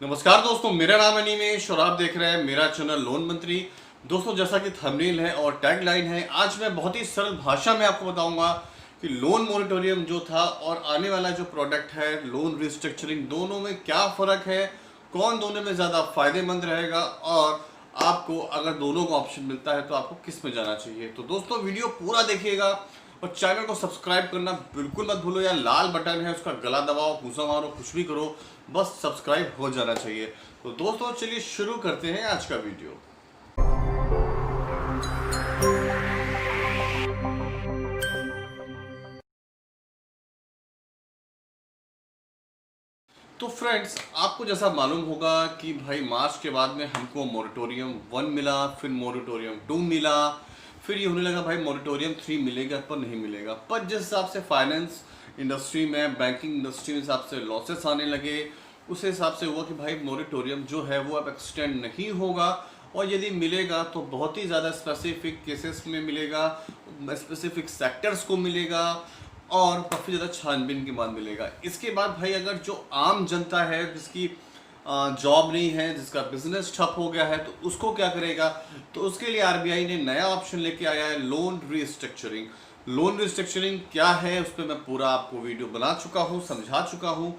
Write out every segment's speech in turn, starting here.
नमस्कार दोस्तों, मेरा नाम है निमेश और आप देख रहे हैं मेरा चैनल लोन मंत्री। दोस्तों, जैसा कि थंबनेल है और टैगलाइन है, आज मैं बहुत ही सरल भाषा में आपको बताऊंगा कि लोन मॉरिटोरियम जो था और आने वाला जो प्रोडक्ट है लोन रिस्ट्रक्चरिंग, दोनों में क्या फ़र्क है, कौन दोनों में ज़्यादा फायदेमंद रहेगा और आपको अगर दोनों का ऑप्शन मिलता है तो आपको किस में जाना चाहिए। तो दोस्तों, वीडियो पूरा देखिएगा और चैनल को सब्सक्राइब करना बिल्कुल मत भूलो। या लाल बटन है उसका गला दबाओ, घूसा मारो, कुछ भी करो, बस सब्सक्राइब हो जाना चाहिए। तो दोस्तों, चलिए शुरू करते हैं आज का वीडियो। तो फ्रेंड्स, आपको जैसा मालूम होगा कि भाई मार्च के बाद में हमको मोरेटोरियम 1 मिला, फिर मोरेटोरियम 2 मिला, फिर ये होने लगा भाई मोरेटोरियम 3 मिलेगा पर नहीं मिलेगा। पर जिस हिसाब से फाइनेंस इंडस्ट्री में, बैंकिंग इंडस्ट्री में हिसाब से लॉसेस आने लगे, उस हिसाब से हुआ कि भाई मोरेटोरियम जो है वो अब एक्सटेंड नहीं होगा और यदि मिलेगा तो बहुत ही ज़्यादा स्पेसिफिक केसेस में मिलेगा, स्पेसिफिक सेक्टर्स को मिलेगा और काफ़ी ज़्यादा छानबीन के बाद मिलेगा। इसके बाद भाई अगर जो आम जनता है जिसकी जॉब नहीं है, जिसका बिजनेस ठप हो गया है, तो उसको क्या करेगा? तो उसके लिए आरबीआई ने नया ऑप्शन लेके आया है, लोन रिस्ट्रक्चरिंग। लोन रिस्ट्रक्चरिंग क्या है उस पर मैं पूरा आपको वीडियो बना चुका हूँ, समझा चुका हूँ,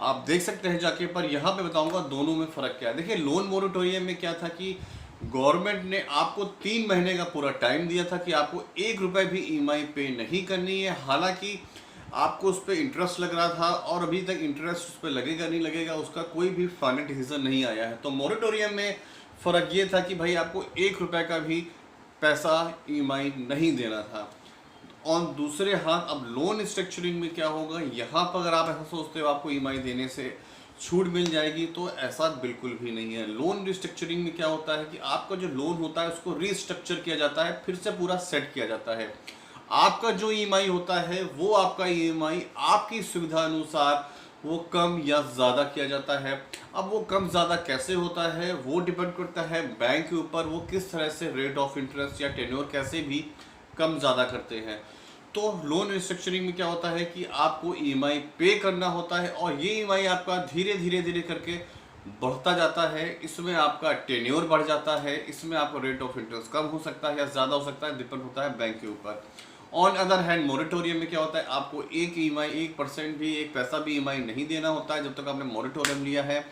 आप देख सकते हैं जाके। पर यहाँ पे बताऊंगा दोनों में फ़र्क क्या है। देखिए, लोन मोरेटोरियम में क्या था कि गवर्नमेंट ने आपको 3 महीने का पूरा टाइम दिया था कि आपको 1 रुपये भी ईएमआई पे नहीं करनी है। हालांकि आपको उस पर इंटरेस्ट लग रहा था और अभी तक इंटरेस्ट उस पर लगेगा नहीं लगेगा उसका कोई भी फाइनल डिसीजन नहीं आया है। तो मोरेटोरियम में फ़र्क ये था कि भाई आपको 1 रुपये का भी पैसा ईएमआई नहीं देना था। और दूसरे हाथ अब लोन स्ट्रक्चरिंग में क्या होगा, यहाँ पर अगर आप ऐसा सोचते हो आपको ईएमआई देने से छूट मिल जाएगी, तो ऐसा बिल्कुल भी नहीं है। लोन रिस्ट्रक्चरिंग में क्या होता है कि आपका जो लोन होता है उसको रिस्ट्रक्चर किया जाता है, फिर से पूरा सेट किया जाता है। आपका जो ईएमआई होता है वो आपका ईएमआई आपकी सुविधा अनुसार वो कम या ज़्यादा किया जाता है। अब वो कम ज़्यादा कैसे होता है वो डिपेंड करता है बैंक के ऊपर, वो किस तरह से रेट ऑफ इंटरेस्ट या टेन्योर कैसे भी कम ज़्यादा करते हैं। तो लोन रिस्ट्रक्चरिंग में क्या होता है कि आपको ईएमआई पे करना होता है और ये ईएमआई आपका धीरे धीरे धीरे करके बढ़ता जाता है। इसमें आपका टेन्योर बढ़ जाता है, इसमें आपका रेट ऑफ इंटरेस्ट कम हो सकता है या ज़्यादा हो सकता है, डिपेंड होता है बैंक के ऊपर। ऑन अदर हैंड मोरेटोरियम में क्या होता है, आपको एक ईएमआई 1% भी, एक पैसा भी ईएमआई नहीं देना होता है जब तक आपने मोरेटोरियम लिया है।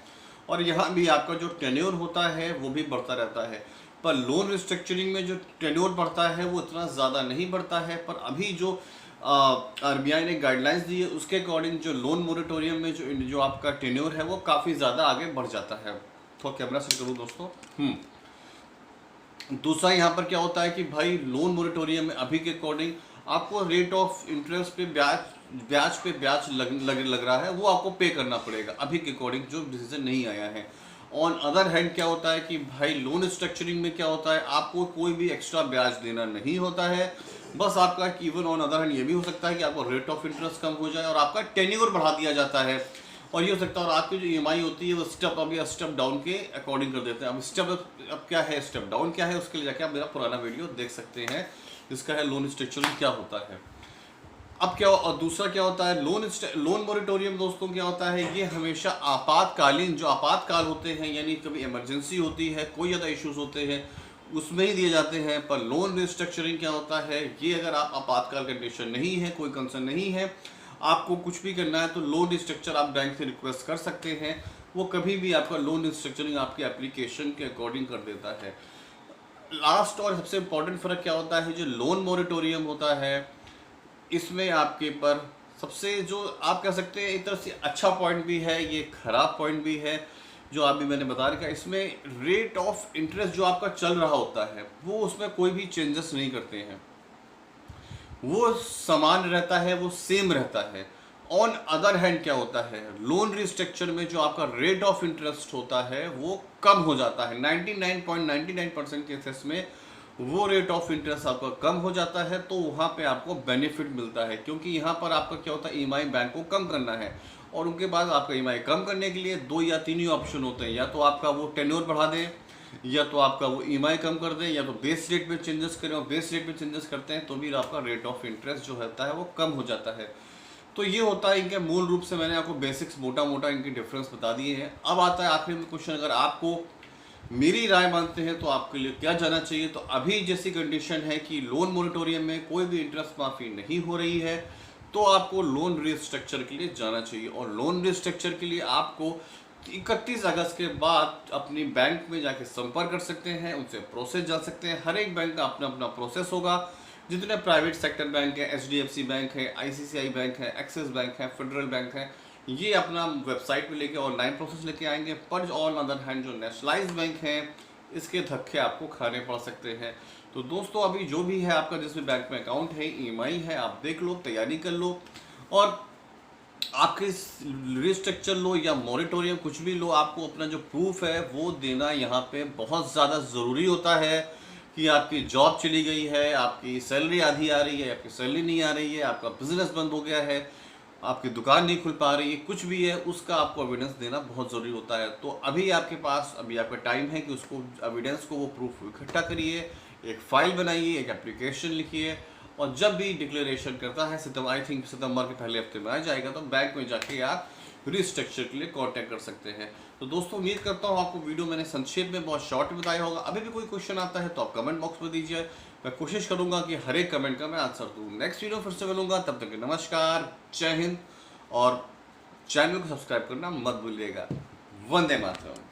और यहाँ भी आपका जो टेन्योर होता है वो भी बढ़ता रहता है। पर लोन रिस्ट्रक्चरिंग में जो टेन्योर बढ़ता है वो इतना ज़्यादा नहीं बढ़ता है। पर अभी जो आरबीआई ने गाइडलाइंस दी है उसके अकॉर्डिंग जो लोन मोरेटोरियम में जो आपका टेन्योर है वो काफ़ी ज़्यादा आगे बढ़ जाता है। तो कैमरा सेट करूँ दोस्तों। दूसरा यहाँ पर क्या होता है कि भाई लोन मोरेटोरियम में अभी के अकॉर्डिंग आपको रेट ऑफ इंटरेस्ट पे ब्याज पे ब्याज लग रहा है, वो आपको पे करना पड़ेगा अभी के अकॉर्डिंग, जो डिसीजन नहीं आया है। ऑन अदर हैंड क्या होता है कि भाई लोन स्ट्रक्चरिंग में क्या होता है, आपको कोई भी एक्स्ट्रा ब्याज देना नहीं होता है। बस आपका इवन ऑन अदर हैंड ये भी हो सकता है कि आपको रेट ऑफ इंटरेस्ट कम हो जाए और आपका टेन्योर बढ़ा दिया जाता है। और ये हो सकता है और आपकी जो ईएमआई होती है वो स्टेप अप या स्टेप डाउन के अकॉर्डिंग कर देते हैं। अब स्टेप अप क्या है, स्टेप डाउन क्या है, उसके लिए जाके आप मेरा पुराना वीडियो देख सकते हैं जिसका है लोन स्ट्रक्चरिंग क्या होता है। अब क्या और दूसरा क्या होता है, लोन मोरेटोरियम दोस्तों क्या होता है, ये हमेशा आपातकालीन, जो आपातकाल होते हैं यानी कभी इमरजेंसी होती है, कोई ज़्यादा इश्यूज होते हैं उसमें ही दिए जाते हैं। पर लोन रिस्ट्रक्चरिंग क्या होता है, ये अगर आप आपातकाल कंडीशन नहीं है, कोई कंसर्न नहीं है, आपको कुछ भी करना है तो लोन रिस्ट्रक्चर आप बैंक से रिक्वेस्ट कर सकते हैं। वो कभी भी आपका लोन रिस्ट्रक्चरिंग आपके एप्लीकेशन के अकॉर्डिंग कर देता है। लास्ट और सबसे इम्पोर्टेंट फ़र्क क्या होता है, जो लोन मोरेटोरियम होता है इसमें आपके पर सबसे जो आप कह सकते हैं एक तरह से अच्छा पॉइंट भी है, ये खराब पॉइंट भी है जो अभी मैंने बता रखा है। इसमें रेट ऑफ इंटरेस्ट जो आपका चल रहा होता है वो उसमें कोई भी चेंजेस नहीं करते हैं, वो समान रहता है, वो सेम रहता है। ऑन अदर हैंड क्या होता है, लोन रिस्ट्रक्चर में जो आपका रेट ऑफ इंटरेस्ट होता है वो कम हो जाता है। 99.99% केसेस में वो रेट ऑफ इंटरेस्ट आपका कम हो जाता है, तो वहाँ पे आपको बेनिफिट मिलता है। क्योंकि यहाँ पर आपका क्या होता है, ईएमआई बैंक को कम करना है और उनके बाद आपका ईएमआई कम करने के लिए 2 या 3 ही ऑप्शन होते हैं, या तो आपका वो टेन्योर बढ़ा दें, या तो आपका वो ईएमआई कम कर दें, या तो बेस रेट में चेंजेस करें। और बेस रेट में चेंजेस करते हैं तो भी आपका रेट ऑफ इंटरेस्ट जो रहता है वो कम हो जाता है। तो ये होता है इनके मूल रूप से, मैंने आपको बेसिक्स मोटा मोटा इनके डिफरेंस बता दिए हैं। अब आता है आखिरी में क्वेश्चन, अगर आपको मेरी राय मानते हैं तो आपके लिए क्या जाना चाहिए। तो अभी जैसी कंडीशन है कि लोन मोरेटोरियम में कोई भी इंटरेस्ट माफ़ी नहीं हो रही है, तो आपको लोन रिस्ट्रक्चर के लिए जाना चाहिए। और लोन रिस्ट्रक्चर के लिए आपको 31 अगस्त के बाद अपनी बैंक में जाके संपर्क कर सकते हैं, उनसे प्रोसेस जा सकते हैं। हर एक बैंक का अपना अपना प्रोसेस होगा। जितने प्राइवेट सेक्टर बैंक है, HDFC बैंक है, ICICI बैंक है, एक्सिस बैंक है, फेडरल बैंक है, ये अपना वेबसाइट पे लेके ऑनलाइन प्रोसेस लेके आएंगे। पर ऑन अदर हैंड जो नेशनलाइज्ड बैंक हैं, इसके धक्के आपको खाने पड़ सकते हैं। तो दोस्तों अभी जो भी है आपका, जिसमें बैंक में अकाउंट है, EMI है, आप देख लो, तैयारी कर लो। और आपके रिस्ट्रक्चर लो या मॉरिटोरियम कुछ भी लो, आपको अपना जो प्रूफ है वो देना यहाँ पे बहुत ज़्यादा ज़रूरी होता है। कि आपकी जॉब चली गई है, आपकी सैलरी आधी आ रही है, आपकी सैलरी नहीं आ रही है, आपका बिजनेस बंद हो गया है, आपकी दुकान नहीं खुल पा रही है, कुछ भी है, उसका आपको एविडेंस देना बहुत ज़रूरी होता है। तो अभी आपके पास, अभी आपका टाइम है कि उसको एविडेंस को, वो प्रूफ इकट्ठा करिए, एक फाइल बनाइए, एक एप्लीकेशन लिखिए। और जब भी डिक्लेरेशन करता है, आई थिंक सितंबर के पहले हफ्ते में आ जाएगा, तो बैंक में जाके आप रिस्ट्रक्चर के लिए कांटेक्ट कर सकते हैं। तो दोस्तों उम्मीद करता हूँ आपको वीडियो मैंने संक्षेप में बहुत शॉर्ट में बताया होगा। अभी भी कोई क्वेश्चन आता है तो आप कमेंट बॉक्स में दीजिए, मैं कोशिश करूंगा कि हर एक कमेंट का मैं आंसर दूँ। नेक्स्ट वीडियो फिर से मिलूंगा, तब तक नमस्कार, जय हिंद, और चैनल को सब्सक्राइब करना मत भूलिएगा। वंदे मातरम।